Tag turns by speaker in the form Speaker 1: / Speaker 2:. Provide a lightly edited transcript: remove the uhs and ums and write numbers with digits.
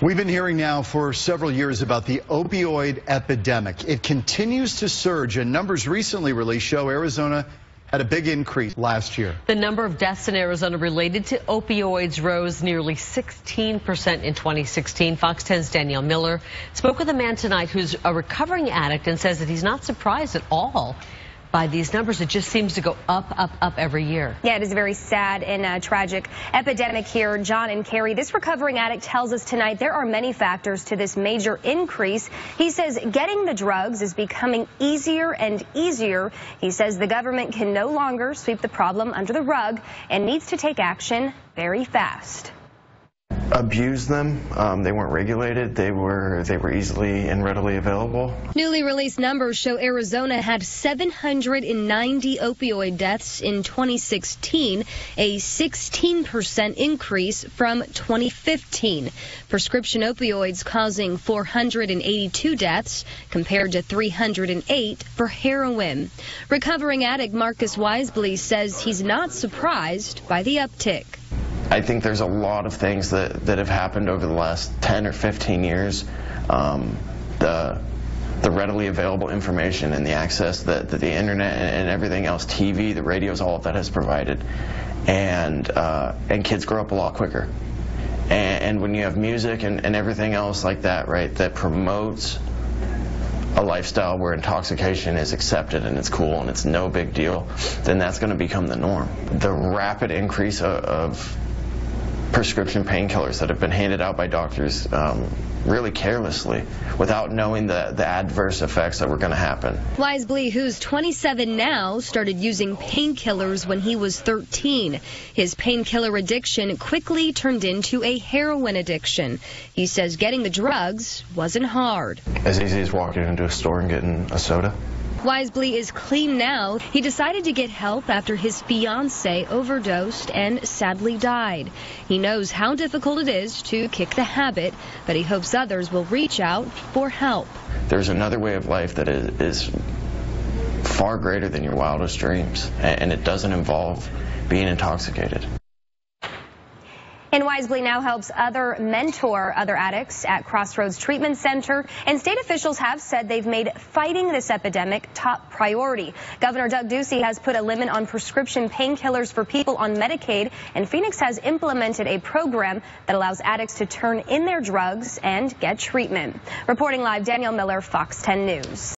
Speaker 1: We've been hearing now for several years about the opioid epidemic. It continues to surge, and numbers recently released show Arizona had a big increase last year.
Speaker 2: The number of deaths in Arizona related to opioids rose nearly 16% in 2016. Fox 10's Danielle Miller spoke with a man tonight who's a recovering addict and says that he's not surprised at all by these numbers. It just seems to go up every year.
Speaker 3: Yeah, it is a very sad and tragic epidemic here. John and Carrie, this recovering addict tells us tonight there are many factors to this major increase. He says getting the drugs is becoming easier and easier. He says the government can no longer sweep the problem under the rug and needs to take action very fast.
Speaker 4: Abused them. They weren't regulated. They were easily and readily available.
Speaker 3: Newly released numbers show Arizona had 790 opioid deaths in 2016, a 16% increase from 2015. Prescription opioids causing 482 deaths compared to 308 for heroin. Recovering addict Marcus Weisbly says he's not surprised by the uptick.
Speaker 4: I think there's a lot of things that have happened over the last 10 or 15 years. The readily available information and the access that the internet and everything else, TV, the radios, all of that has provided. And kids grow up a lot quicker. And when you have music and everything else like that, right, that promotes a lifestyle where intoxication is accepted and it's cool and it's no big deal, then that's going to become the norm. The rapid increase of prescription painkillers that have been handed out by doctors really carelessly without knowing the adverse effects that were going to happen.
Speaker 3: Weisbly, who's 27 now, started using painkillers when he was 13. His painkiller addiction quickly turned into a heroin addiction. He says getting the drugs wasn't hard.
Speaker 4: As easy as walking into a store and getting a soda.
Speaker 3: Weisbly is clean now. He decided to get help after his fiancée overdosed and sadly died. He knows how difficult it is to kick the habit, but he hopes others will reach out for help.
Speaker 4: There's another way of life that is far greater than your wildest dreams, and it doesn't involve being intoxicated.
Speaker 3: And Weisbly now helps mentor other addicts at Crossroads Treatment Center. And state officials have said they've made fighting this epidemic top priority. Governor Doug Ducey has put a limit on prescription painkillers for people on Medicaid. And Phoenix has implemented a program that allows addicts to turn in their drugs and get treatment. Reporting live, Danielle Miller, Fox 10 News.